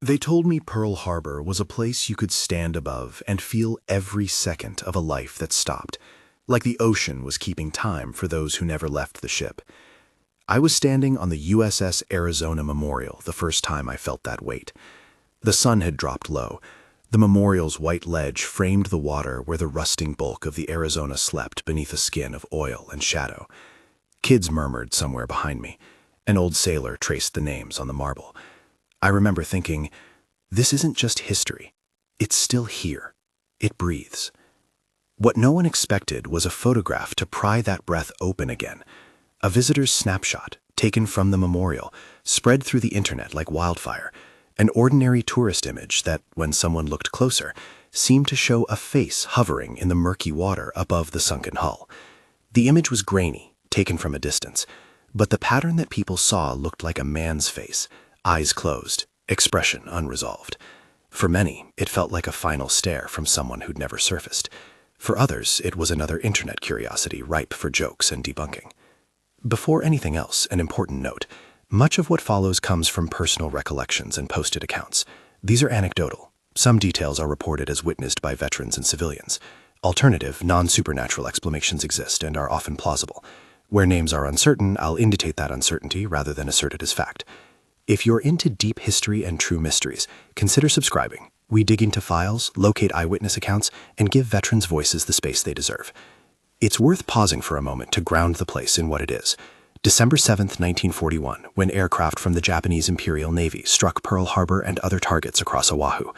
They told me Pearl Harbor was a place you could stand above and feel every second of a life that stopped, like the ocean was keeping time for those who never left the ship. I was standing on the USS Arizona Memorial the first time I felt that weight. The sun had dropped low. The memorial's white ledge framed the water where the rusting bulk of the Arizona slept beneath a skin of oil and shadow. Kids murmured somewhere behind me. An old sailor traced the names on the marble. I remember thinking, this isn't just history. It's still here. It breathes. What no one expected was a photograph to pry that breath open again. A visitor's snapshot, taken from the memorial, spread through the internet like wildfire. An ordinary tourist image that, when someone looked closer, seemed to show a face hovering in the murky water above the sunken hull. The image was grainy, taken from a distance, but the pattern that people saw looked like a man's face, eyes closed, expression unresolved. For many, it felt like a final stare from someone who'd never surfaced. For others, it was another internet curiosity ripe for jokes and debunking. Before anything else, an important note. Much of what follows comes from personal recollections and posted accounts. These are anecdotal. Some details are reported as witnessed by veterans and civilians. Alternative, non-supernatural explanations exist and are often plausible. Where names are uncertain, I'll indicate that uncertainty rather than assert it as fact. If you're into deep history and true mysteries, consider subscribing. We dig into files, locate eyewitness accounts, and give veterans' voices the space they deserve. It's worth pausing for a moment to ground the place in what it is. December 7, 1941, when aircraft from the Japanese Imperial Navy struck Pearl Harbor and other targets across Oahu.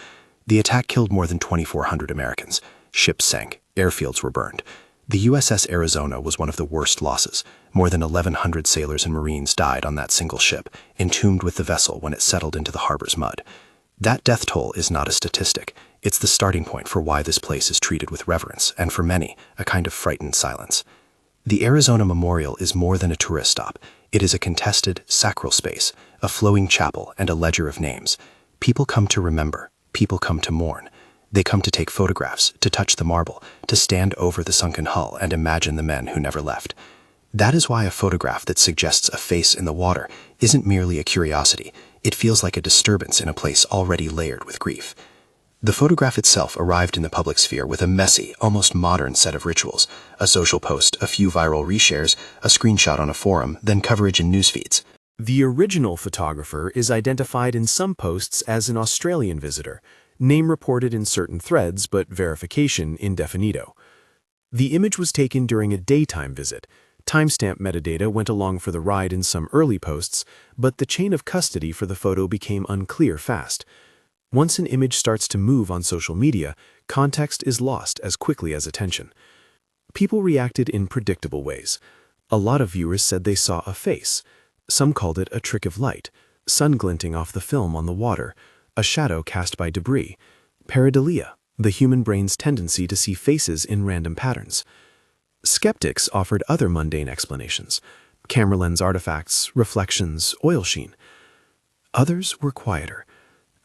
The attack killed more than 2,400 Americans. Ships sank. Airfields were burned. The USS Arizona was one of the worst losses. More than 1,100 sailors and Marines died on that single ship, entombed with the vessel when it settled into the harbor's mud. That death toll is not a statistic. It's the starting point for why this place is treated with reverence, and for many, a kind of frightened silence. The Arizona Memorial is more than a tourist stop. It is a contested, sacral space, a flowing chapel, and a ledger of names. People come to remember. People come to mourn. They come to take photographs, to touch the marble, to stand over the sunken hull and imagine the men who never left. That is why a photograph that suggests a face in the water isn't merely a curiosity. It feels like a disturbance in a place already layered with grief. The photograph itself arrived in the public sphere with a messy, almost modern set of rituals. A social post, a few viral reshares, a screenshot on a forum, then coverage in news feeds. The original photographer is identified in some posts as an Australian visitor, name reported in certain threads but verification indefinito. The image was taken during a daytime visit. Timestamp metadata went along for the ride in some early posts, but the chain of custody for the photo became unclear fast. Once an image starts to move on social media, context is lost as quickly as attention. People reacted in predictable ways. A lot of viewers said they saw a face. Some called it a trick of light, sun glinting off the film on the water, a shadow cast by debris, pareidolia, the human brain's tendency to see faces in random patterns. Skeptics offered other mundane explanations: camera lens artifacts, reflections, oil sheen. Others were quieter.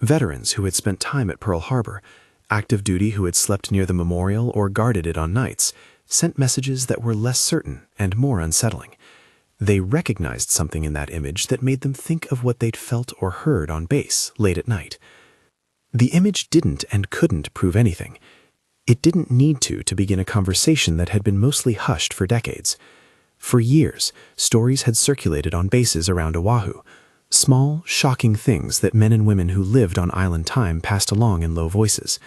Veterans who had spent time at Pearl Harbor, active duty who had slept near the memorial or guarded it on nights, sent messages that were less certain and more unsettling. They recognized something in that image that made them think of what they'd felt or heard on base late at night. The image didn't and couldn't prove anything. It didn't need to begin a conversation that had been mostly hushed for decades. For years, stories had circulated on bases around Oahu. Small, shocking things that men and women who lived on island time passed along in low voices.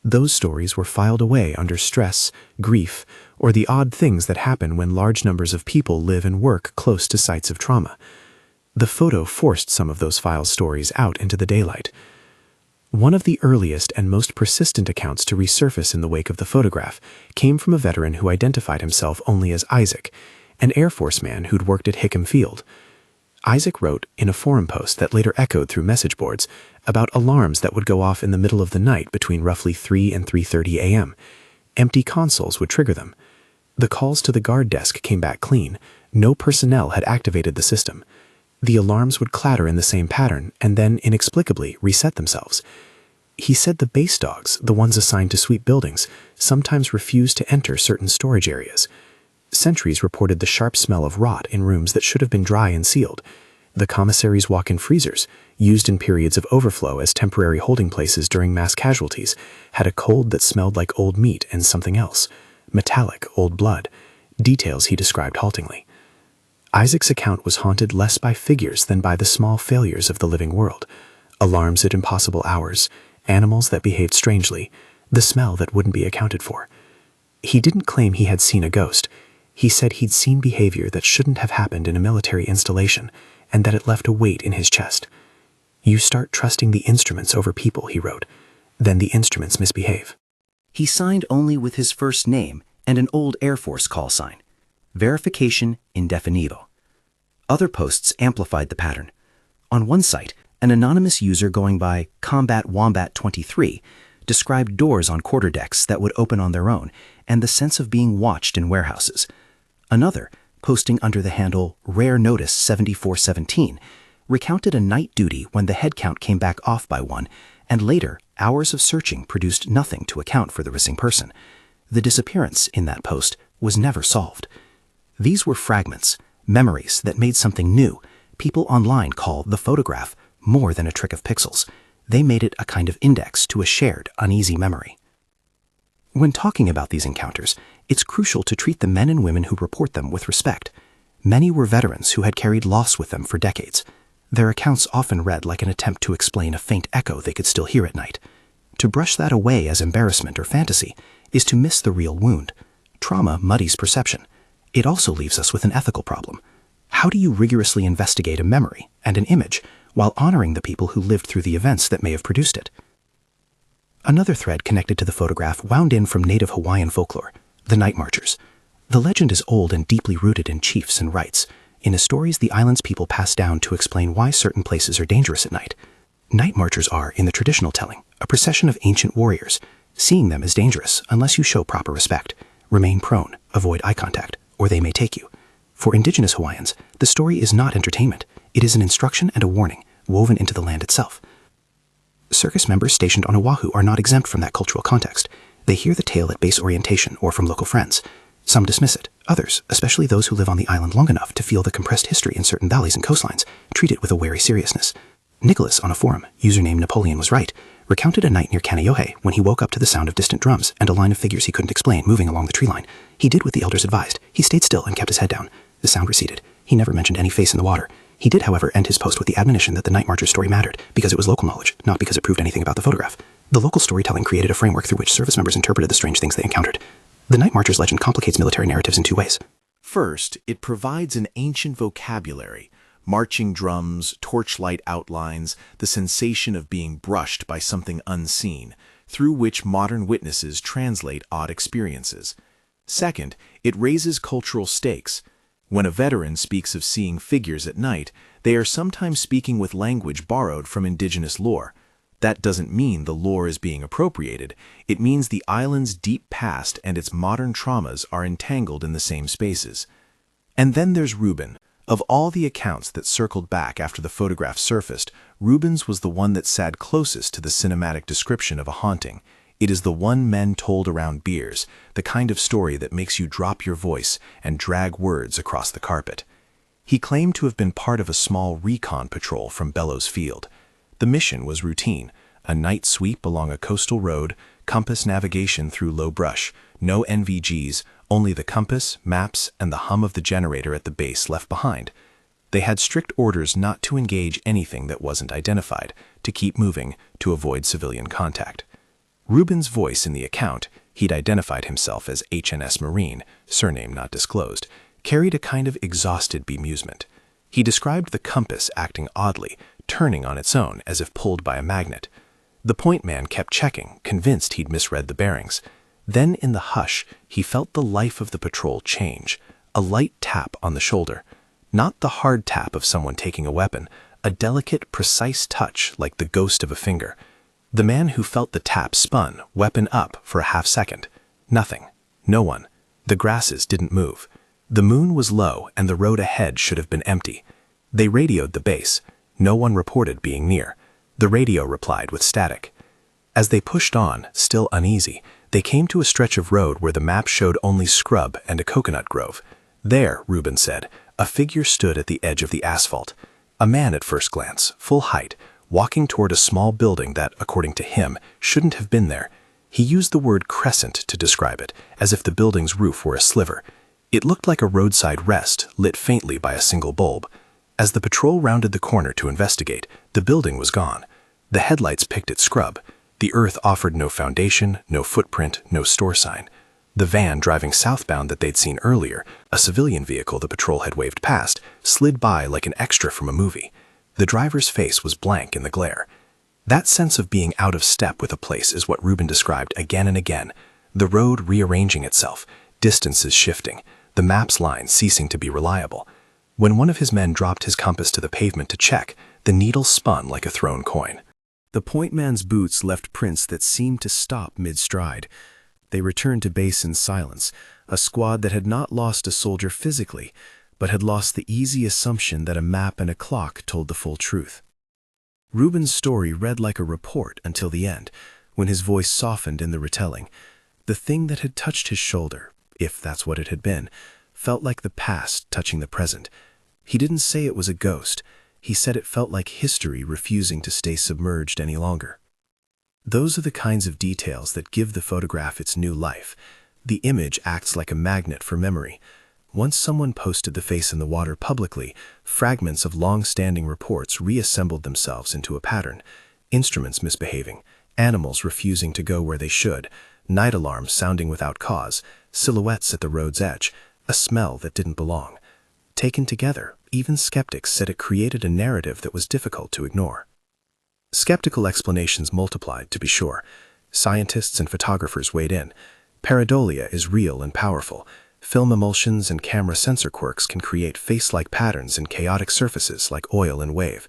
Those stories were filed away under stress, grief, or the odd things that happen when large numbers of people live and work close to sites of trauma. The photo forced some of those file stories out into the daylight. One of the earliest and most persistent accounts to resurface in the wake of the photograph came from a veteran who identified himself only as Isaac, an Air Force man who'd worked at Hickam Field. Isaac wrote in a forum post that later echoed through message boards about alarms that would go off in the middle of the night between roughly 3 and 3:30 a.m. Empty consoles would trigger them. The calls to the guard desk came back clean. No personnel had activated the system. The alarms would clatter in the same pattern and then inexplicably reset themselves. He said the base dogs, the ones assigned to sweep buildings, sometimes refused to enter certain storage areas. Sentries reported the sharp smell of rot in rooms that should have been dry and sealed. The commissary's walk-in freezers, used in periods of overflow as temporary holding places during mass casualties, had a cold that smelled like old meat and something else, metallic old blood, details he described haltingly. Isaac's account was haunted less by figures than by the small failures of the living world, alarms at impossible hours, animals that behaved strangely, the smell that wouldn't be accounted for. He didn't claim he had seen a ghost. He said he'd seen behavior that shouldn't have happened in a military installation, and that it left a weight in his chest. You start trusting the instruments over people, he wrote. Then the instruments misbehave. He signed only with his first name and an old Air Force call sign. Verification indefinido. Other posts amplified the pattern. On one site, an anonymous user going by Combat Wombat 23 described doors on quarterdecks that would open on their own and the sense of being watched in warehouses. Another, posting under the handle Rare Notice 7417, recounted a night duty when the head count came back off by one, and later hours of searching produced nothing to account for the missing person. The disappearance in that post was never solved. These were fragments, memories that made something new. People online call the photograph more than a trick of pixels. They made it a kind of index to a shared, uneasy memory. When talking about these encounters, it's crucial to treat the men and women who report them with respect. Many were veterans who had carried loss with them for decades. Their accounts often read like an attempt to explain a faint echo they could still hear at night. To brush that away as embarrassment or fantasy is to miss the real wound. Trauma muddies perception. It also leaves us with an ethical problem. How do you rigorously investigate a memory and an image while honoring the people who lived through the events that may have produced it? Another thread connected to the photograph wound in from native Hawaiian folklore, the Night Marchers. The legend is old and deeply rooted in chiefs and rites, in the stories the island's people pass down to explain why certain places are dangerous at night. Night Marchers are, in the traditional telling, a procession of ancient warriors. Seeing them is dangerous unless you show proper respect. Remain prone, avoid eye contact, or they may take you. For indigenous Hawaiians, the story is not entertainment. It is an instruction and a warning, woven into the land itself. Circus members stationed on Oahu are not exempt from that cultural context. They hear the tale at base orientation or from local friends. Some dismiss it. Others, especially those who live on the island long enough to feel the compressed history in certain valleys and coastlines, treat it with a wary seriousness. Nicholas, on a forum, username Napoleon was right, recounted a night near Kaneohe when he woke up to the sound of distant drums and a line of figures he couldn't explain moving along the tree line. He did what the elders advised. He stayed still and kept his head down. The sound receded. He never mentioned any face in the water. He did, however, end his post with the admonition that the Night Marcher's story mattered because it was local knowledge, not because it proved anything about the photograph. The local storytelling created a framework through which service members interpreted the strange things they encountered. The Night Marcher's legend complicates military narratives in two ways. First, it provides an ancient vocabulary, marching drums, torchlight outlines, the sensation of being brushed by something unseen, through which modern witnesses translate odd experiences. Second, it raises cultural stakes. When a veteran speaks of seeing figures at night, they are sometimes speaking with language borrowed from indigenous lore. That doesn't mean the lore is being appropriated. It means the island's deep past and its modern traumas are entangled in the same spaces. And then there's Reuben. Of all the accounts that circled back after the photograph surfaced, Reuben's was the one that sat closest to the cinematic description of a haunting. It is the one men told around beers, the kind of story that makes you drop your voice and drag words across the carpet. He claimed to have been part of a small recon patrol from Bellows Field. The mission was routine, a night sweep along a coastal road, compass navigation through low brush, no NVGs, only the compass, maps, and the hum of the generator at the base left behind. They had strict orders not to engage anything that wasn't identified, to keep moving, to avoid civilian contact. Reuben's voice in the account, he'd identified himself as HNS Marine, surname not disclosed, carried a kind of exhausted bemusement. He described the compass acting oddly, turning on its own as if pulled by a magnet. The point man kept checking, convinced he'd misread the bearings. Then in the hush, he felt the life of the patrol change, a light tap on the shoulder. Not the hard tap of someone taking a weapon, a delicate, precise touch like the ghost of a finger. The man who felt the tap spun, weapon up, for a half second. Nothing. No one. The grasses didn't move. The moon was low and the road ahead should have been empty. They radioed the base. No one reported being near. The radio replied with static. As they pushed on, still uneasy, they came to a stretch of road where the map showed only scrub and a coconut grove. There, Reuben said, a figure stood at the edge of the asphalt. A man at first glance, full height, walking toward a small building that, according to him, shouldn't have been there. He used the word crescent to describe it, as if the building's roof were a sliver. It looked like a roadside rest, lit faintly by a single bulb. As the patrol rounded the corner to investigate, the building was gone. The headlights picked at scrub. The earth offered no foundation, no footprint, no store sign. The van driving southbound that they'd seen earlier, a civilian vehicle the patrol had waved past, slid by like an extra from a movie. The driver's face was blank in the glare. That sense of being out of step with a place is what Reuben described again and again. The road rearranging itself, distances shifting, the map's lines ceasing to be reliable. When one of his men dropped his compass to the pavement to check, the needle spun like a thrown coin. The point man's boots left prints that seemed to stop mid-stride. They returned to base in silence, a squad that had not lost a soldier physically, but had lost the easy assumption that a map and a clock told the full truth. Reuben's story read like a report until the end, when his voice softened in the retelling. The thing that had touched his shoulder, if that's what it had been, felt like the past touching the present. He didn't say it was a ghost. He said it felt like history refusing to stay submerged any longer. Those are the kinds of details that give the photograph its new life. The image acts like a magnet for memory. Once someone posted the face in the water publicly, fragments of long-standing reports reassembled themselves into a pattern. Instruments misbehaving, animals refusing to go where they should, night alarms sounding without cause, silhouettes at the road's edge, a smell that didn't belong. Taken together, even skeptics said it created a narrative that was difficult to ignore. Skeptical explanations multiplied, to be sure. Scientists and photographers weighed in. Pareidolia is real and powerful. Film emulsions and camera sensor quirks can create face-like patterns in chaotic surfaces like oil and wave.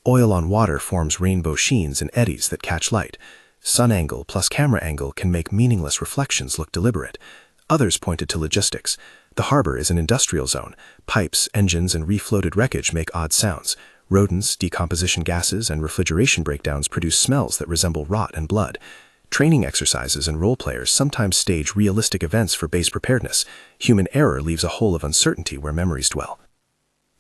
Oil on water forms rainbow sheens and eddies that catch light. Sun angle plus camera angle can make meaningless reflections look deliberate. Others pointed to logistics. The harbor is an industrial zone. Pipes, engines, and refloated wreckage make odd sounds. Rodents, decomposition gases, and refrigeration breakdowns produce smells that resemble rot and blood. Training exercises and role players sometimes stage realistic events for base preparedness. Human error leaves a hole of uncertainty where memories dwell.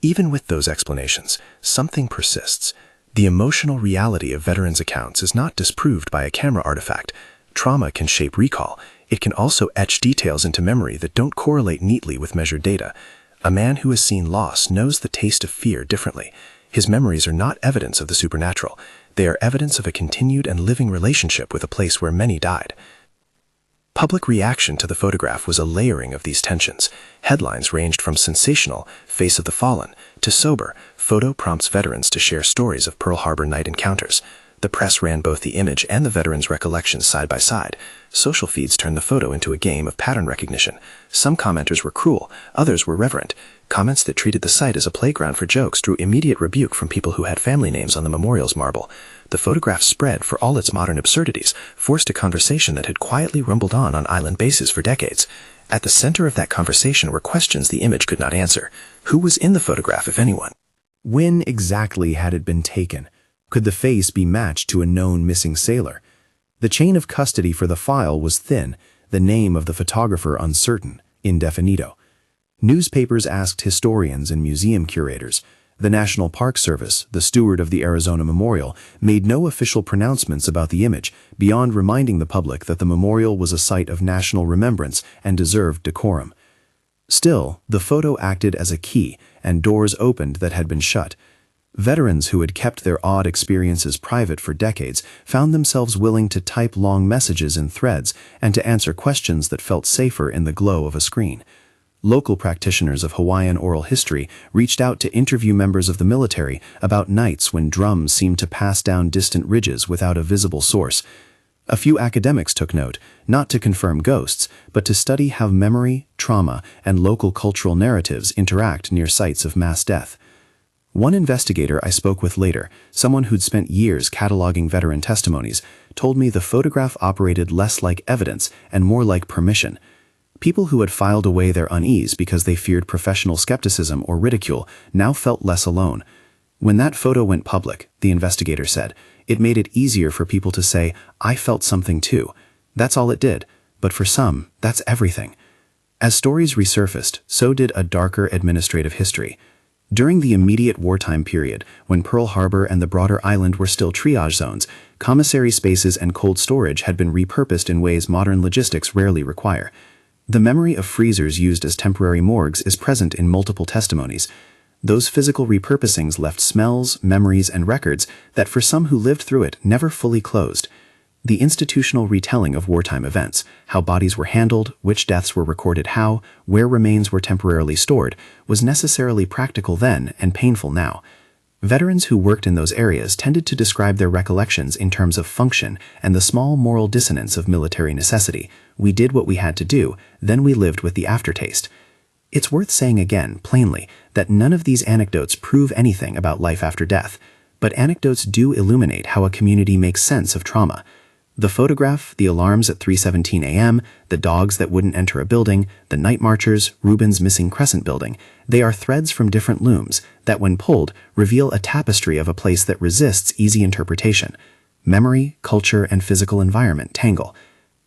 Even with those explanations, something persists. The emotional reality of veterans' accounts is not disproved by a camera artifact. Trauma can shape recall. It can also etch details into memory that don't correlate neatly with measured data. A man who has seen loss knows the taste of fear differently. His memories are not evidence of the supernatural. They are evidence of a continued and living relationship with a place where many died. Public reaction to the photograph was a layering of these tensions. Headlines ranged from sensational, face of the fallen, to sober, photo prompts veterans to share stories of Pearl Harbor night encounters. The press ran both the image and the veterans' recollections side by side. Social feeds turned the photo into a game of pattern recognition. Some commenters were cruel, others were reverent. Comments that treated the site as a playground for jokes drew immediate rebuke from people who had family names on the memorial's marble. The photograph spread for all its modern absurdities, forced a conversation that had quietly rumbled on island bases for decades. At the center of that conversation were questions the image could not answer. Who was in the photograph, if anyone? When exactly had it been taken? Could the face be matched to a known missing sailor? The chain of custody for the file was thin, the name of the photographer uncertain, indefinito. Newspapers asked historians and museum curators. The National Park Service, the steward of the Arizona Memorial, made no official pronouncements about the image, beyond reminding the public that the memorial was a site of national remembrance and deserved decorum. Still, the photo acted as a key, and doors opened that had been shut. Veterans who had kept their odd experiences private for decades found themselves willing to type long messages in threads and to answer questions that felt safer in the glow of a screen. Local practitioners of Hawaiian oral history reached out to interview members of the military about nights when drums seemed to pass down distant ridges without a visible source. A few academics took note, not to confirm ghosts, but to study how memory, trauma, and local cultural narratives interact near sites of mass death. One investigator I spoke with later, someone who'd spent years cataloging veteran testimonies, told me the photograph operated less like evidence and more like permission. People who had filed away their unease because they feared professional skepticism or ridicule now felt less alone. When that photo went public, the investigator said, it made it easier for people to say, I felt something too. That's all it did, but for some, that's everything. As stories resurfaced, so did a darker administrative history. During the immediate wartime period, when Pearl Harbor and the broader island were still triage zones, commissary spaces and cold storage had been repurposed in ways modern logistics rarely require. The memory of freezers used as temporary morgues is present in multiple testimonies. Those physical repurposings left smells, memories, and records that for some who lived through it never fully closed. The institutional retelling of wartime events, how bodies were handled, which deaths were recorded how, where remains were temporarily stored, was necessarily practical then and painful now. Veterans who worked in those areas tended to describe their recollections in terms of function and the small moral dissonance of military necessity. We did what we had to do, then we lived with the aftertaste. It's worth saying again, plainly, that none of these anecdotes prove anything about life after death, but anecdotes do illuminate how a community makes sense of trauma. The photograph, the alarms at 3:17 a.m., the dogs that wouldn't enter a building, the night marchers, Rubin's missing crescent building, they are threads from different looms that, when pulled, reveal a tapestry of a place that resists easy interpretation. Memory, culture, and physical environment tangle.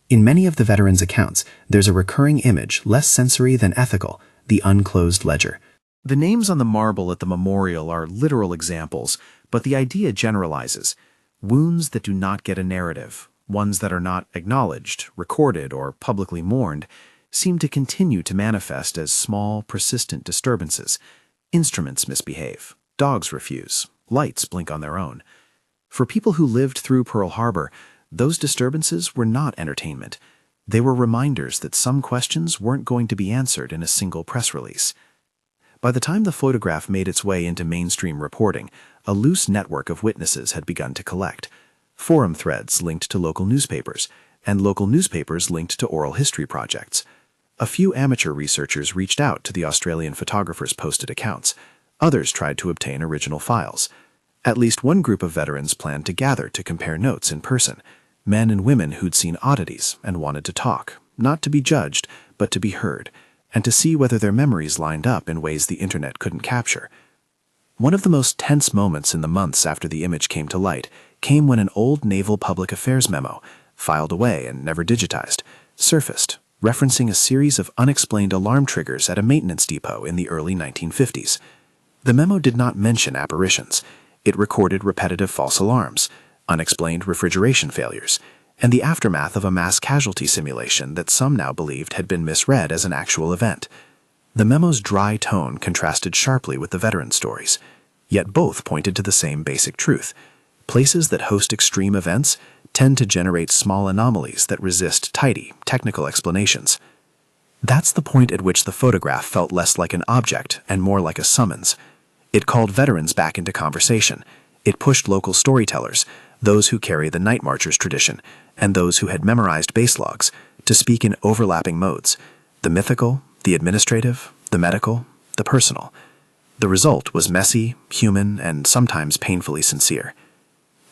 In many of the veterans' accounts, there's a recurring image, less sensory than ethical, the unclosed ledger. The names on the marble at the memorial are literal examples, but the idea generalizes. Wounds that do not get a narrative, ones that are not acknowledged, recorded, or publicly mourned, seem to continue to manifest as small, persistent disturbances. Instruments misbehave, dogs refuse, lights blink on their own. For people who lived through Pearl Harbor, those disturbances were not entertainment. They were reminders that some questions weren't going to be answered in a single press release. By the time the photograph made its way into mainstream reporting, a loose network of witnesses had begun to collect. Forum threads linked to local newspapers, and local newspapers linked to oral history projects. A few amateur researchers reached out to the Australian photographers' posted accounts. Others tried to obtain original files. At least one group of veterans planned to gather to compare notes in person. Men and women who'd seen oddities and wanted to talk, not to be judged, but to be heard, and to see whether their memories lined up in ways the internet couldn't capture. One of the most tense moments in the months after the image came to light came when an old Naval Public Affairs memo, filed away and never digitized, surfaced, referencing a series of unexplained alarm triggers at a maintenance depot in the early 1950s. The memo did not mention apparitions. It recorded repetitive false alarms, unexplained refrigeration failures, and the aftermath of a mass casualty simulation that some now believed had been misread as an actual event. The memo's dry tone contrasted sharply with the veteran stories, yet both pointed to the same basic truth. Places that host extreme events tend to generate small anomalies that resist tidy, technical explanations. That's the point at which the photograph felt less like an object and more like a summons. It called veterans back into conversation. It pushed local storytellers, those who carry the night marchers tradition, and those who had memorized base logs, to speak in overlapping modes: the mythical, the administrative, the medical, the personal. The result was messy, human, and sometimes painfully sincere.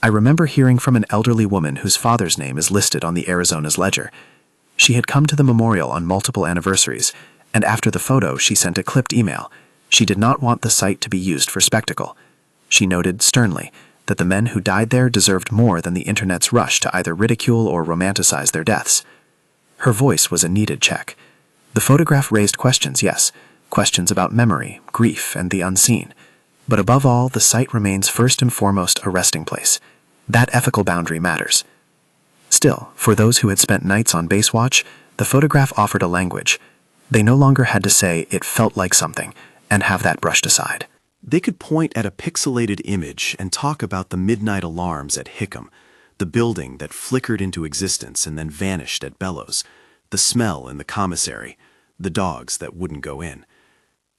I remember hearing from an elderly woman whose father's name is listed on the Arizona's ledger. She had come to the memorial on multiple anniversaries, and after the photo she sent a clipped email. She did not want the site to be used for spectacle. She noted sternly that the men who died there deserved more than the internet's rush to either ridicule or romanticize their deaths. Her voice was a needed check. The photograph raised questions, yes, questions about memory, grief, and the unseen. But above all, the site remains first and foremost a resting place. That ethical boundary matters. Still, for those who had spent nights on base watch, the photograph offered a language. They no longer had to say it felt like something and have that brushed aside. They could point at a pixelated image and talk about the midnight alarms at Hickam, the building that flickered into existence and then vanished at Bellows, the smell in the commissary, the dogs that wouldn't go in.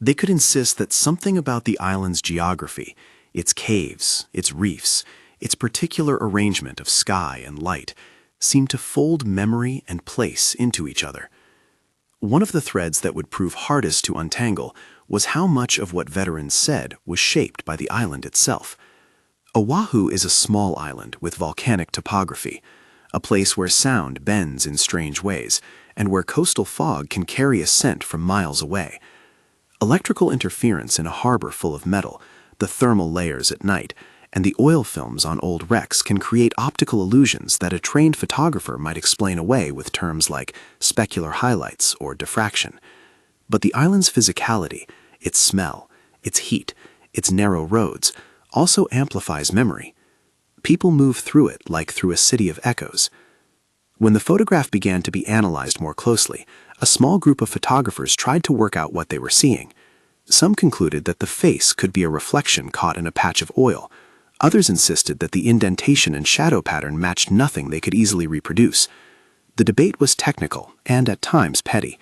They could insist that something about the island's geography, its caves, its reefs, its particular arrangement of sky and light, seemed to fold memory and place into each other. One of the threads that would prove hardest to untangle was how much of what veterans said was shaped by the island itself. Oahu is a small island with volcanic topography, a place where sound bends in strange ways, and where coastal fog can carry a scent from miles away. Electrical interference in a harbor full of metal, the thermal layers at night, and the oil films on old wrecks can create optical illusions that a trained photographer might explain away with terms like specular highlights or diffraction. But the island's physicality, its smell, its heat, its narrow roads, also amplifies memory. People move through it like through a city of echoes. When the photograph began to be analyzed more closely, a small group of photographers tried to work out what they were seeing. Some concluded that the face could be a reflection caught in a patch of oil. Others insisted that the indentation and shadow pattern matched nothing they could easily reproduce. The debate was technical and at times petty,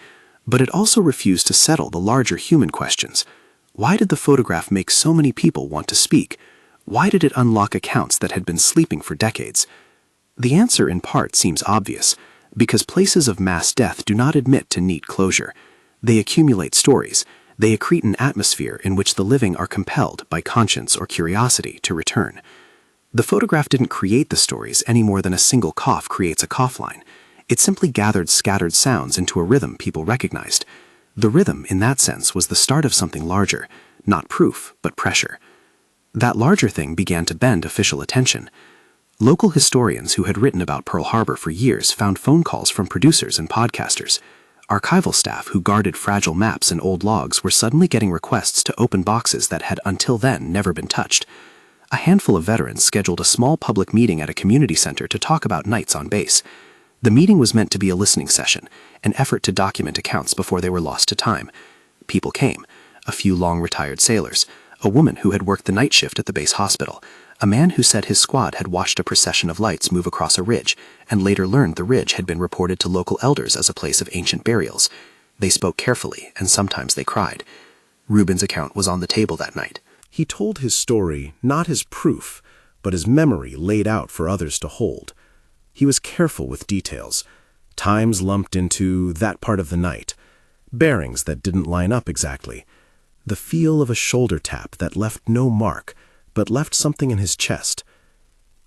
but it also refused to settle the larger human questions. Why did the photograph make so many people want to speak? Why did it unlock accounts that had been sleeping for decades? The answer in part seems obvious, because places of mass death do not admit to neat closure. They accumulate stories. They accrete an atmosphere in which the living are compelled by conscience or curiosity to return. The photograph didn't create the stories any more than a single cough creates a cough line. It simply gathered scattered sounds into a rhythm people recognized. The rhythm, in that sense, was the start of something larger, not proof, but pressure. That larger thing began to bend official attention. Local historians who had written about Pearl Harbor for years found phone calls from producers and podcasters. Archival staff who guarded fragile maps and old logs were suddenly getting requests to open boxes that had until then never been touched. A handful of veterans scheduled a small public meeting at a community center to talk about nights on base. The meeting was meant to be a listening session, an effort to document accounts before they were lost to time. People came, a few long-retired sailors, a woman who had worked the night shift at the base hospital, a man who said his squad had watched a procession of lights move across a ridge, and later learned the ridge had been reported to local elders as a place of ancient burials. They spoke carefully, and sometimes they cried. Reuben's account was on the table that night. He told his story not as proof, but as memory laid out for others to hold. He was careful with details, times lumped into that part of the night, bearings that didn't line up exactly, the feel of a shoulder tap that left no mark, but left something in his chest.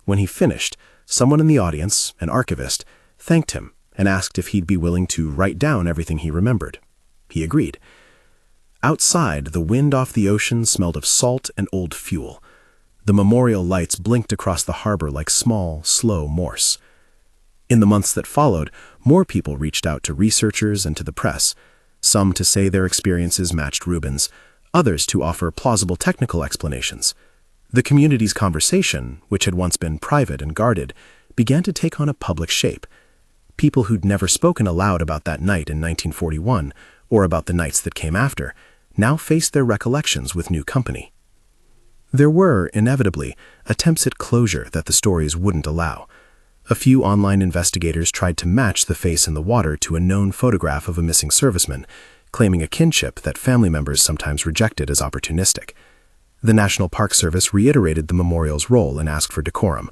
When he finished, someone in the audience, an archivist, thanked him and asked if he'd be willing to write down everything he remembered. He agreed. Outside, the wind off the ocean smelled of salt and old fuel. The memorial lights blinked across the harbor like small, slow Morse. In the months that followed, more people reached out to researchers and to the press, some to say their experiences matched Reuben's, others to offer plausible technical explanations. The community's conversation, which had once been private and guarded, began to take on a public shape. People who'd never spoken aloud about that night in 1941, or about the nights that came after, now faced their recollections with new company. There were, inevitably, attempts at closure that the stories wouldn't allow. A few online investigators tried to match the face in the water to a known photograph of a missing serviceman, claiming a kinship that family members sometimes rejected as opportunistic. The National Park Service reiterated the memorial's role and asked for decorum.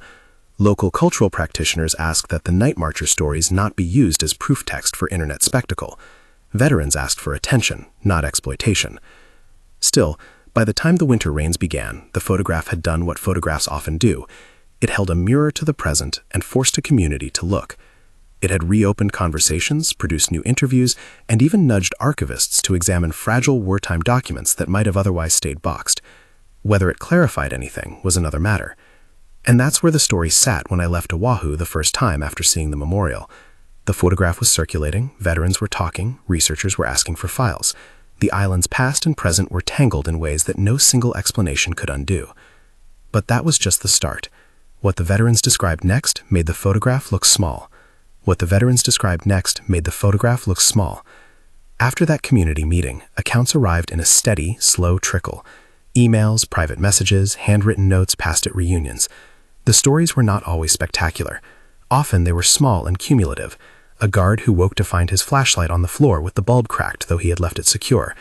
Local cultural practitioners asked that the Night Marcher stories not be used as proof text for internet spectacle. Veterans asked for attention, not exploitation. Still, by the time the winter rains began, the photograph had done what photographs often do. It held a mirror to the present and forced a community to look. It had reopened conversations, produced new interviews, and even nudged archivists to examine fragile wartime documents that might have otherwise stayed boxed. Whether it clarified anything was another matter. And that's where the story sat when I left Oahu the first time after seeing the memorial. The photograph was circulating, veterans were talking, researchers were asking for files. The island's past and present were tangled in ways that no single explanation could undo. But that was just the start. What the veterans described next made the photograph look small. What the veterans described next made the photograph look small. After that community meeting, accounts arrived in a steady, slow trickle. Emails, private messages, handwritten notes passed at reunions. The stories were not always spectacular. Often they were small and cumulative. A guard who woke to find his flashlight on the floor with the bulb cracked though he had left it secure.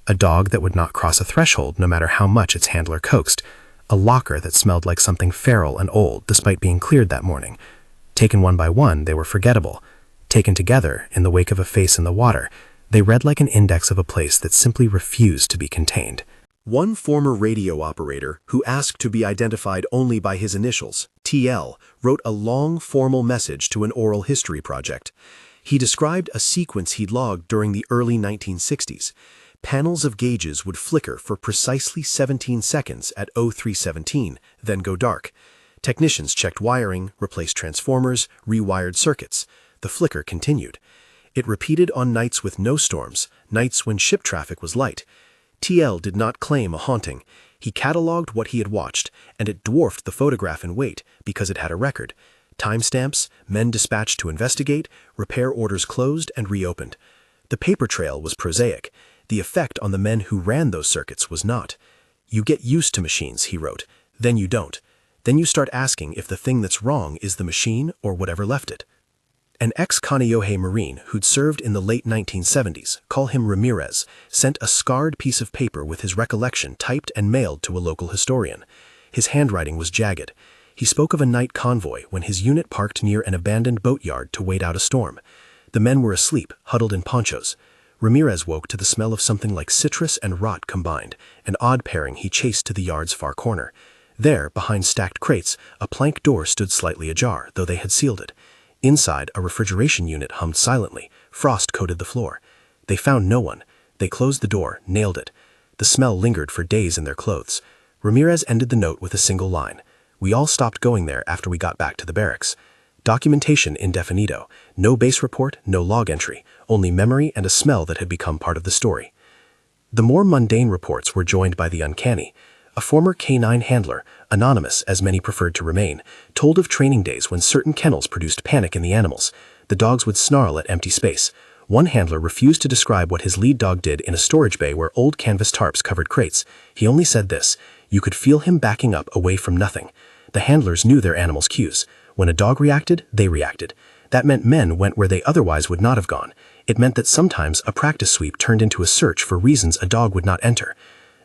A dog that would not cross a threshold no matter how much its handler coaxed. A locker that smelled like something feral and old despite being cleared that morning. Taken one by one, they were forgettable. Taken together, in the wake of a face in the water, they read like an index of a place that simply refused to be contained. One former radio operator, who asked to be identified only by his initials, TL, wrote a long, formal message to an oral history project. He described a sequence he'd logged during the early 1960s. Panels of gauges would flicker for precisely 17 seconds at 0317, then go dark. Technicians checked wiring, replaced transformers, rewired circuits. The flicker continued. It repeated on nights with no storms, nights when ship traffic was light. TL did not claim a haunting. He cataloged what he had watched, and it dwarfed the photograph in weight because it had a record. Timestamps, men dispatched to investigate, repair orders closed and reopened. The paper trail was prosaic. The effect on the men who ran those circuits was not. You get used to machines, he wrote. Then you don't. Then you start asking if the thing that's wrong is the machine or whatever left it. An ex-Kaneohe Marine who'd served in the late 1970s, call him Ramirez, sent a scarred piece of paper with his recollection typed and mailed to a local historian. His handwriting was jagged. He spoke of a night convoy when his unit parked near an abandoned boatyard to wait out a storm. The men were asleep, huddled in ponchos. Ramirez woke to the smell of something like citrus and rot combined, an odd pairing he chased to the yard's far corner. There, behind stacked crates, a plank door stood slightly ajar, though they had sealed it. Inside, a refrigeration unit hummed silently. Frost coated the floor. They found no one. They closed the door, nailed it. The smell lingered for days in their clothes. Ramirez ended the note with a single line. We all stopped going there after we got back to the barracks. Documentation indefinido. No base report, no log entry. Only memory and a smell that had become part of the story. The more mundane reports were joined by the uncanny. A former canine handler, anonymous as many preferred to remain, told of training days when certain kennels produced panic in the animals. The dogs would snarl at empty space. One handler refused to describe what his lead dog did in a storage bay where old canvas tarps covered crates. He only said this: you could feel him backing up away from nothing. The handlers knew their animals' cues. When a dog reacted, they reacted. That meant men went where they otherwise would not have gone. It meant that sometimes a practice sweep turned into a search for reasons a dog would not enter.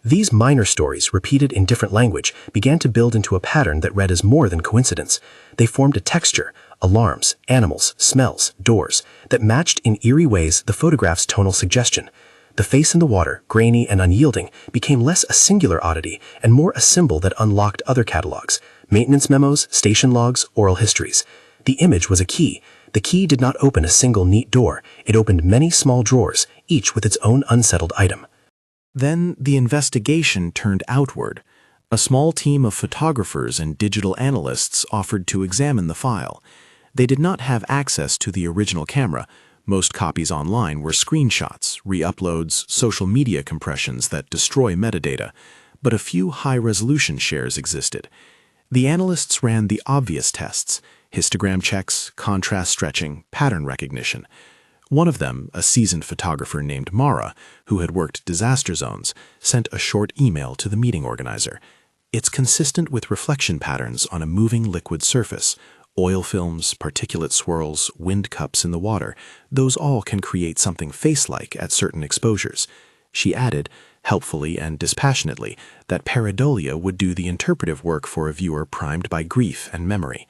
These minor stories, repeated in different language, began to build into a pattern that read as more than coincidence. They formed a texture, alarms, animals, smells, doors, that matched in eerie ways the photograph's tonal suggestion. The face in the water, grainy and unyielding, became less a singular oddity and more a symbol that unlocked other catalogs, maintenance memos, station logs, oral histories. The image was a key. The key did not open a single neat door. It opened many small drawers, each with its own unsettled item. Then the investigation turned outward. A small team of photographers and digital analysts offered to examine the file. They did not have access to the original camera. Most copies online were screenshots, re-uploads, social media compressions that destroy metadata, but a few high-resolution shares existed. The analysts ran the obvious tests: histogram checks, contrast stretching, pattern recognition. One of them, a seasoned photographer named Mara, who had worked disaster zones, sent a short email to the meeting organizer. It's consistent with reflection patterns on a moving liquid surface. Oil films, particulate swirls, wind cups in the water, those all can create something face-like at certain exposures. She added, helpfully and dispassionately, that pareidolia would do the interpretive work for a viewer primed by grief and memory.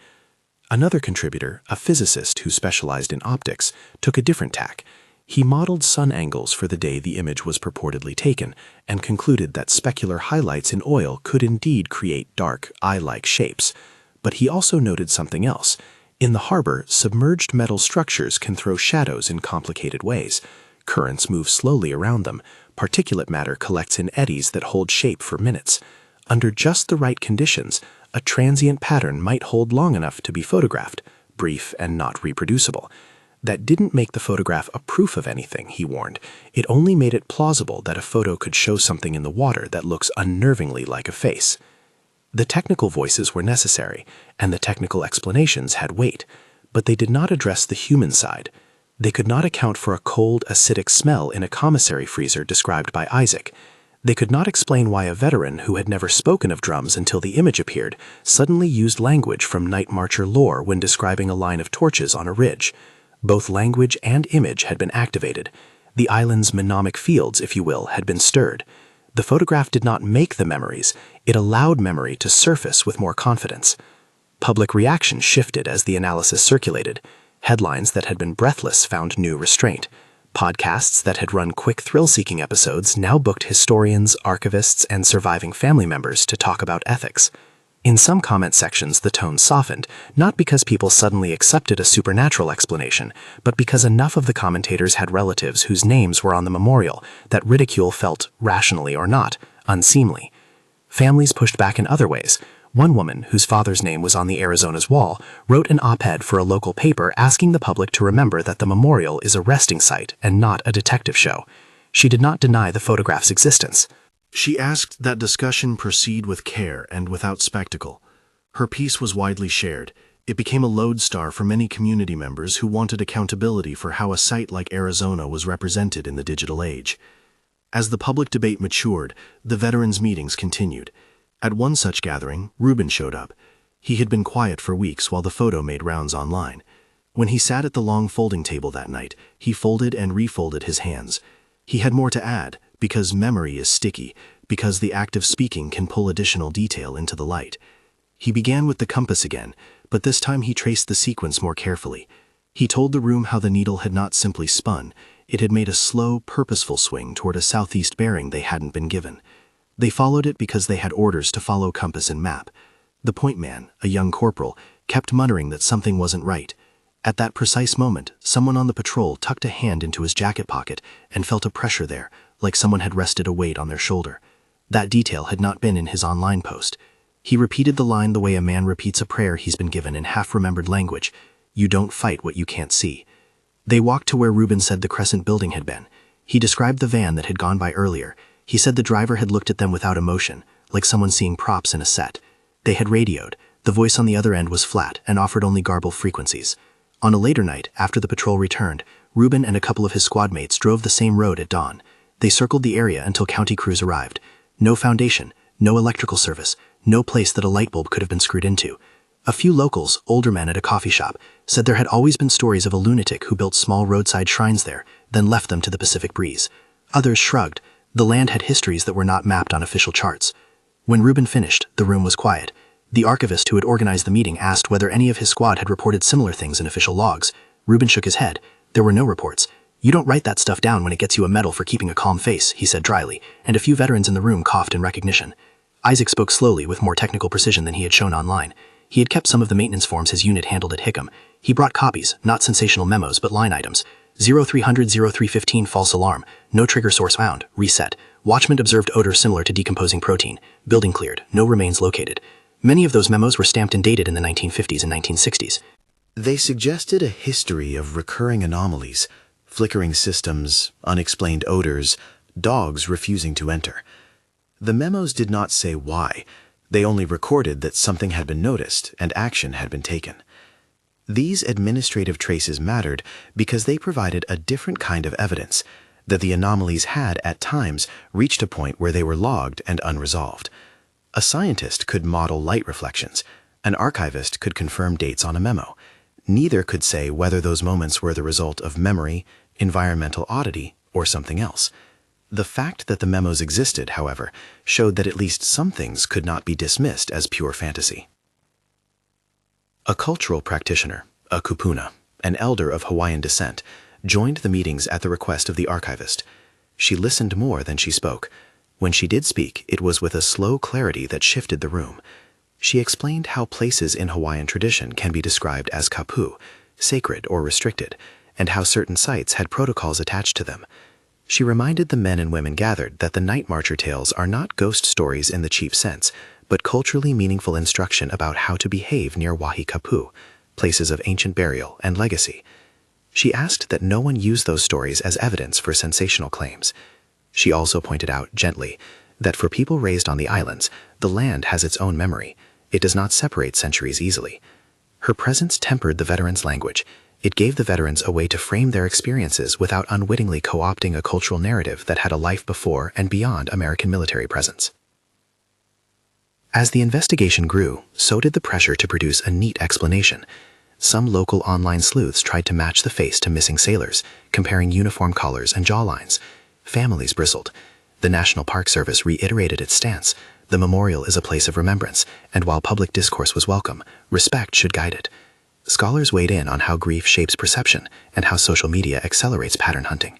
Another contributor, a physicist who specialized in optics, took a different tack. He modeled sun angles for the day the image was purportedly taken and concluded that specular highlights in oil could indeed create dark, eye-like shapes. But he also noted something else. In the harbor, submerged metal structures can throw shadows in complicated ways. Currents move slowly around them. Particulate matter collects in eddies that hold shape for minutes. Under just the right conditions, a transient pattern might hold long enough to be photographed, brief and not reproducible. That didn't make the photograph a proof of anything, he warned. It only made it plausible that a photo could show something in the water that looks unnervingly like a face. The technical voices were necessary, and the technical explanations had weight, but they did not address the human side. They could not account for a cold, acidic smell in a commissary freezer described by Isaac. They could not explain why a veteran who had never spoken of drums until the image appeared suddenly used language from Night Marcher lore when describing a line of torches on a ridge. Both language and image had been activated. The island's mnemonic fields, if you will, had been stirred. The photograph did not make the memories, it allowed memory to surface with more confidence. Public reaction shifted as the analysis circulated. Headlines that had been breathless found new restraint. Podcasts that had run quick thrill-seeking episodes now booked historians, archivists, and surviving family members to talk about ethics. In some comment sections, the tone softened, not because people suddenly accepted a supernatural explanation, but because enough of the commentators had relatives whose names were on the memorial that ridicule felt, rationally or not, unseemly. Families pushed back in other ways. One woman, whose father's name was on the Arizona's wall, wrote an op-ed for a local paper asking the public to remember that the memorial is a resting site and not a detective show. She did not deny the photograph's existence. She asked that discussion proceed with care and without spectacle. Her piece was widely shared. It became a lodestar for many community members who wanted accountability for how a site like Arizona was represented in the digital age. As the public debate matured, the veterans' meetings continued. At one such gathering, Reuben showed up. He had been quiet for weeks while the photo made rounds online. When he sat at the long folding table that night, he folded and refolded his hands. He had more to add, because memory is sticky, because the act of speaking can pull additional detail into the light. He began with the compass again, but this time he traced the sequence more carefully. He told the room how the needle had not simply spun, it had made a slow, purposeful swing toward a southeast bearing they hadn't been given. They followed it because they had orders to follow compass and map. The point man, a young corporal, kept muttering that something wasn't right. At that precise moment, someone on the patrol tucked a hand into his jacket pocket and felt a pressure there, like someone had rested a weight on their shoulder. That detail had not been in his online post. He repeated the line the way a man repeats a prayer he's been given in half-remembered language: "You don't fight what you can't see." They walked to where Reuben said the Crescent building had been. He described the van that had gone by earlier. He said the driver had looked at them without emotion, like someone seeing props in a set. They had radioed. The voice on the other end was flat and offered only garbled frequencies. On a later night, after the patrol returned, Reuben and a couple of his squad mates drove the same road at dawn. They circled the area until county crews arrived. No foundation, no electrical service, no place that a light bulb could have been screwed into. A few locals, older men at a coffee shop, said there had always been stories of a lunatic who built small roadside shrines there, then left them to the Pacific breeze. Others shrugged. The land had histories that were not mapped on official charts. When Reuben finished, the room was quiet. The archivist who had organized the meeting asked whether any of his squad had reported similar things in official logs. Reuben shook his head. There were no reports. "You don't write that stuff down when it gets you a medal for keeping a calm face," he said dryly, and a few veterans in the room coughed in recognition. Isaac spoke slowly with more technical precision than he had shown online. He had kept some of the maintenance forms his unit handled at Hickam. He brought copies, not sensational memos, but line items. 0300 0315 false alarm. No trigger source found. Reset. Watchman observed odor similar to decomposing protein. Building cleared. No remains located. Many of those memos were stamped and dated in the 1950s and 1960s. They suggested a history of recurring anomalies, flickering systems, unexplained odors, dogs refusing to enter. The memos did not say why. They only recorded that something had been noticed and action had been taken. These administrative traces mattered because they provided a different kind of evidence, that the anomalies had, at times, reached a point where they were logged and unresolved. A scientist could model light reflections. An archivist could confirm dates on a memo. Neither could say whether those moments were the result of memory, environmental oddity, or something else. The fact that the memos existed, however, showed that at least some things could not be dismissed as pure fantasy. A cultural practitioner, a kupuna, an elder of Hawaiian descent, joined the meetings at the request of the archivist. She listened more than she spoke. When she did speak, it was with a slow clarity that shifted the room. She explained how places in Hawaiian tradition can be described as kapu, sacred or restricted, and how certain sites had protocols attached to them. She reminded the men and women gathered that the Night Marcher tales are not ghost stories in the chief sense, but culturally meaningful instruction about how to behave near wahi kapu, places of ancient burial and legacy. She asked that no one use those stories as evidence for sensational claims. She also pointed out, gently, that for people raised on the islands, the land has its own memory. It does not separate centuries easily. Her presence tempered the veterans' language. It gave the veterans a way to frame their experiences without unwittingly co-opting a cultural narrative that had a life before and beyond American military presence. As the investigation grew, so did the pressure to produce a neat explanation. Some local online sleuths tried to match the face to missing sailors, comparing uniform collars and jawlines. Families bristled. The National Park Service reiterated its stance. The memorial is a place of remembrance, and while public discourse was welcome, respect should guide it. Scholars weighed in on how grief shapes perception and how social media accelerates pattern hunting.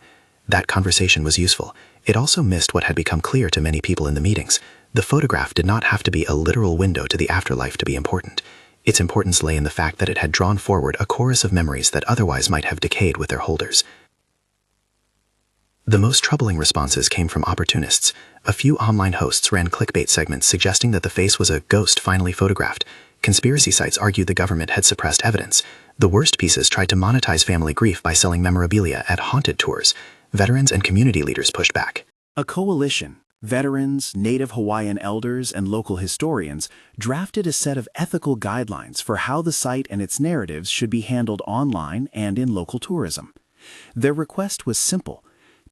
That conversation was useful. It also missed what had become clear to many people in the meetings. The photograph did not have to be a literal window to the afterlife to be important. Its importance lay in the fact that it had drawn forward a chorus of memories that otherwise might have decayed with their holders. The most troubling responses came from opportunists. A few online hosts ran clickbait segments suggesting that the face was a ghost finally photographed. Conspiracy sites argued the government had suppressed evidence. The worst pieces tried to monetize family grief by selling memorabilia at haunted tours. Veterans and community leaders pushed back. A coalition, Veterans, Native Hawaiian elders, and local historians drafted a set of ethical guidelines for how the site and its narratives should be handled online and in local tourism. Their request was simple: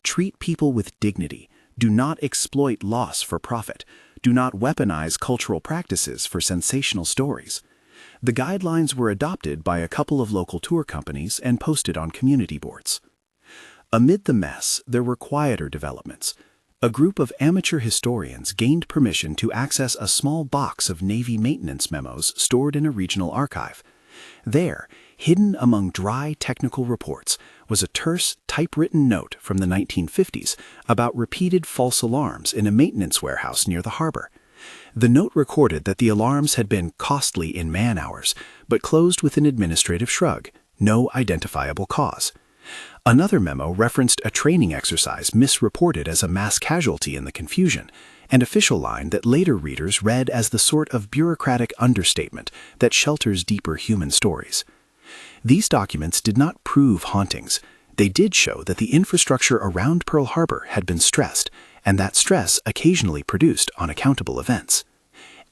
treat people with dignity, do not exploit loss for profit, do not weaponize cultural practices for sensational stories. The guidelines were adopted by a couple of local tour companies and posted on community boards. Amid the mess, there were quieter developments. A group of amateur historians gained permission to access a small box of Navy maintenance memos stored in a regional archive. There, hidden among dry technical reports, was a terse, typewritten note from the 1950s about repeated false alarms in a maintenance warehouse near the harbor. The note recorded that the alarms had been costly in man-hours, but closed with an administrative shrug, no identifiable cause. Another memo referenced a training exercise misreported as a mass casualty in the confusion, an official line that later readers read as the sort of bureaucratic understatement that shelters deeper human stories. These documents did not prove hauntings. They did show that the infrastructure around Pearl Harbor had been stressed, and that stress occasionally produced unaccountable events.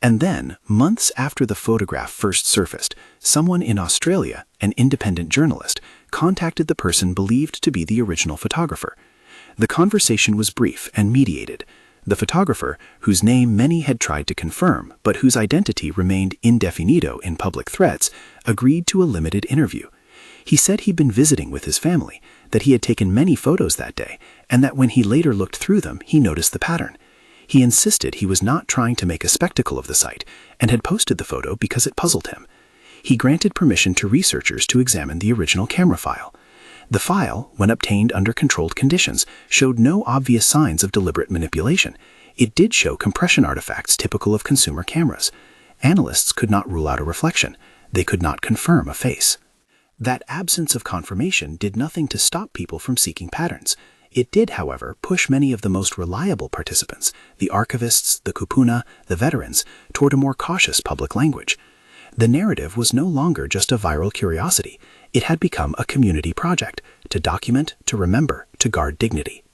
And then, months after the photograph first surfaced, someone in Australia, an independent journalist, contacted the person believed to be the original photographer. The conversation was brief and mediated. The photographer, whose name many had tried to confirm, but whose identity remained indefinito in public threats, agreed to a limited interview. He said he'd been visiting with his family, that he had taken many photos that day, and that when he later looked through them, he noticed the pattern. He insisted he was not trying to make a spectacle of the site, and had posted the photo because it puzzled him. He granted permission to researchers to examine the original camera file. The file, when obtained under controlled conditions, showed no obvious signs of deliberate manipulation. It did show compression artifacts typical of consumer cameras. Analysts could not rule out a reflection. They could not confirm a face. That absence of confirmation did nothing to stop people from seeking patterns. It did, however, push many of the most reliable participants, the archivists, the kupuna, the veterans, toward a more cautious public language. The narrative was no longer just a viral curiosity. It had become a community project, to document, to remember, to guard dignity.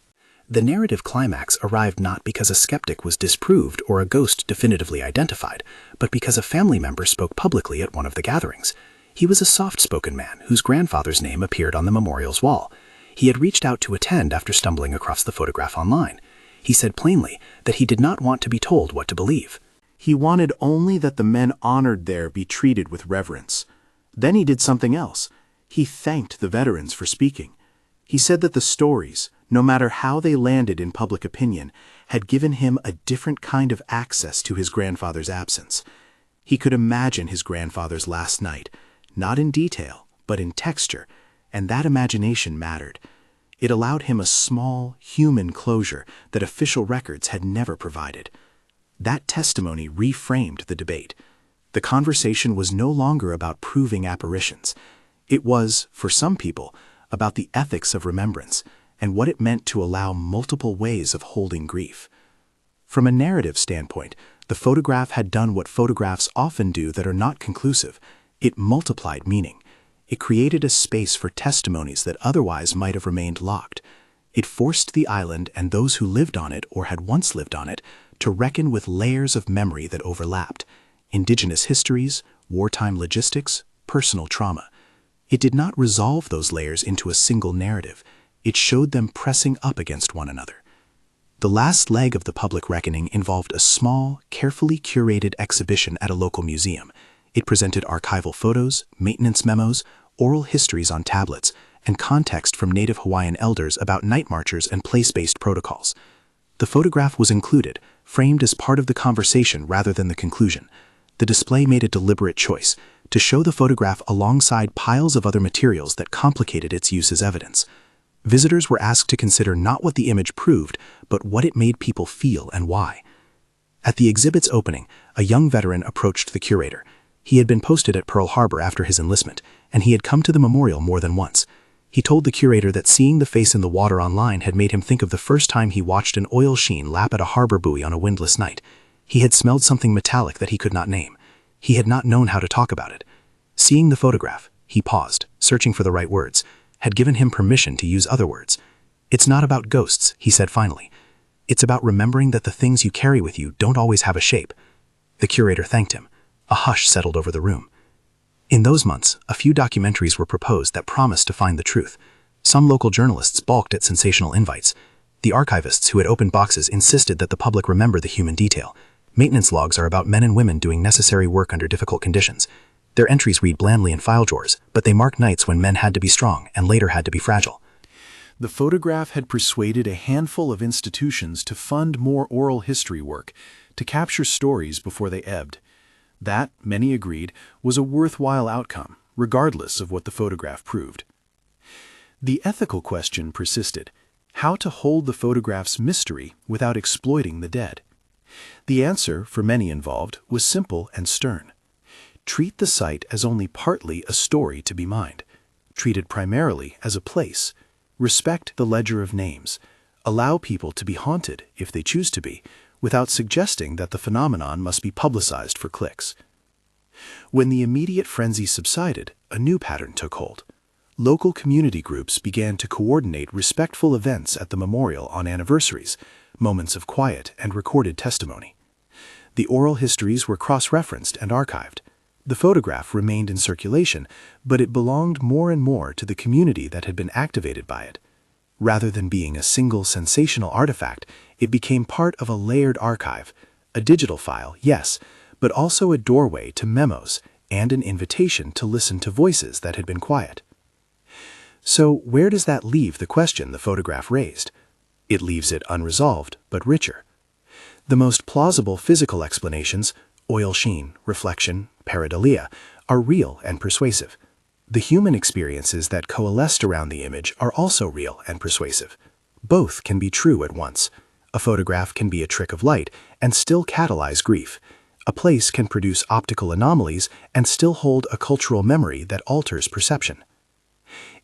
The narrative climax arrived not because a skeptic was disproved or a ghost definitively identified, but because a family member spoke publicly at one of the gatherings. He was a soft-spoken man whose grandfather's name appeared on the memorial's wall. He had reached out to attend after stumbling across the photograph online. He said plainly that he did not want to be told what to believe. He wanted only that the men honored there be treated with reverence. Then he did something else. He thanked the veterans for speaking. He said that the stories, no matter how they landed in public opinion, had given him a different kind of access to his grandfather's absence. He could imagine his grandfather's last night, not in detail, but in texture, and that imagination mattered. It allowed him a small, human closure that official records had never provided. That testimony reframed the debate. The conversation was no longer about proving apparitions. It was, for some people, about the ethics of remembrance and what it meant to allow multiple ways of holding grief. From a narrative standpoint, the photograph had done what photographs often do that are not conclusive. It multiplied meaning. It created a space for testimonies that otherwise might have remained locked. It forced the island and those who lived on it or had once lived on it to reckon with layers of memory that overlapped: indigenous histories, wartime logistics, personal trauma. It did not resolve those layers into a single narrative. It showed them pressing up against one another. The last leg of the public reckoning involved a small, carefully curated exhibition at a local museum. It presented archival photos, maintenance memos, oral histories on tablets, and context from Native Hawaiian elders about night marchers and place-based protocols. The photograph was included, framed as part of the conversation rather than the conclusion. The display made a deliberate choice to show the photograph alongside piles of other materials that complicated its use as evidence. Visitors were asked to consider not what the image proved, but what it made people feel and why. At the exhibit's opening, a young veteran approached the curator. He had been posted at Pearl Harbor after his enlistment, and he had come to the memorial more than once. He told the curator that seeing the face in the water online had made him think of the first time he watched an oil sheen lap at a harbor buoy on a windless night. He had smelled something metallic that he could not name. He had not known how to talk about it. Seeing the photograph, he paused, searching for the right words, had given him permission to use other words. "It's not about ghosts," he said finally. It's about remembering that the things you carry with you don't always have a shape. The curator thanked him. A hush settled over the room. In those months, a few documentaries were proposed that promised to find the truth. Some local journalists balked at sensational invites. The archivists who had opened boxes insisted that the public remember the human detail. Maintenance logs are about men and women doing necessary work under difficult conditions. Their entries read blandly in file drawers, but they mark nights when men had to be strong and later had to be fragile. The photograph had persuaded a handful of institutions to fund more oral history work, to capture stories before they ebbed. That, many agreed, was a worthwhile outcome, regardless of what the photograph proved. The ethical question persisted: how to hold the photograph's mystery without exploiting the dead? The answer, for many involved, was simple and stern. Treat the site as only partly a story to be mined. Treat it primarily as a place. Respect the ledger of names. Allow people to be haunted, if they choose to be, without suggesting that the phenomenon must be publicized for clicks. When the immediate frenzy subsided, a new pattern took hold. Local community groups began to coordinate respectful events at the memorial on anniversaries, moments of quiet and recorded testimony. The oral histories were cross-referenced and archived. The photograph remained in circulation, but it belonged more and more to the community that had been activated by it. Rather than being a single sensational artifact, it became part of a layered archive, a digital file, yes, but also a doorway to memos and an invitation to listen to voices that had been quiet. So where does that leave the question the photograph raised? It leaves it unresolved, but richer. The most plausible physical explanations, oil sheen, reflection, pareidolia, are real and persuasive. The human experiences that coalesced around the image are also real and persuasive. Both can be true at once. A photograph can be a trick of light and still catalyze grief. A place can produce optical anomalies and still hold a cultural memory that alters perception.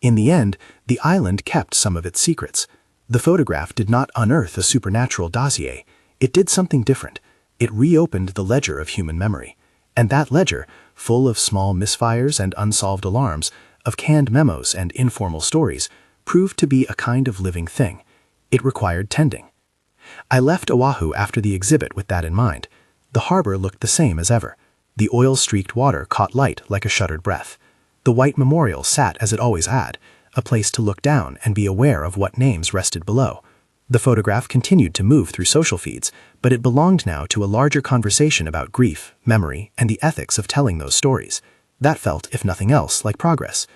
In the end, the island kept some of its secrets. The photograph did not unearth a supernatural dossier. It did something different. It reopened the ledger of human memory. And that ledger, full of small misfires and unsolved alarms, of canned memos and informal stories, proved to be a kind of living thing. It required tending. I left Oahu after the exhibit with that in mind. The harbor looked the same as ever. The oil-streaked water caught light like a shuttered breath. The white memorial sat as it always had, a place to look down and be aware of what names rested below. The photograph continued to move through social feeds, but it belonged now to a larger conversation about grief, memory, and the ethics of telling those stories. That felt, if nothing else, like progress.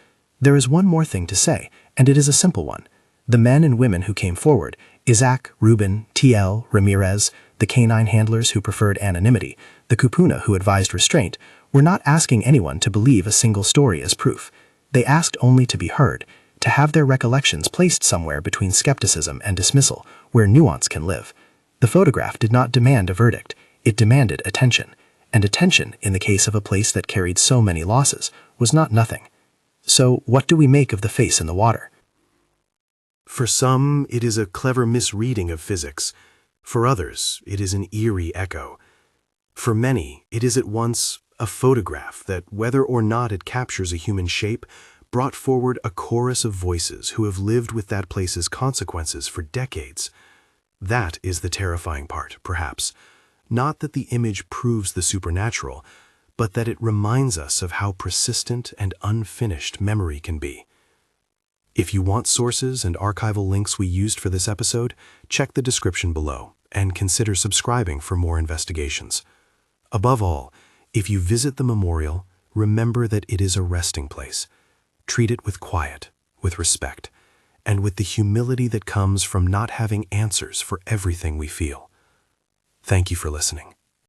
There is one more thing to say, and it is a simple one. The men and women who came forward, Isaac, Reuben, T.L., Ramirez, the canine handlers who preferred anonymity, the kupuna who advised restraint, were not asking anyone to believe a single story as proof. They asked only to be heard, to have their recollections placed somewhere between skepticism and dismissal, where nuance can live. The photograph did not demand a verdict, it demanded attention. And attention, in the case of a place that carried so many losses, was not nothing. So what do we make of the face in the water? For some, it is a clever misreading of physics. For others, it is an eerie echo. For many, it is at once a photograph that, whether or not it captures a human shape, brought forward a chorus of voices who have lived with that place's consequences for decades. That is the terrifying part, perhaps. Not that the image proves the supernatural, but that it reminds us of how persistent and unfinished memory can be. If you want sources and archival links we used for this episode, check the description below and consider subscribing for more investigations. Above all, if you visit the memorial, remember that it is a resting place. Treat it with quiet, with respect, and with the humility that comes from not having answers for everything we feel. Thank you for listening.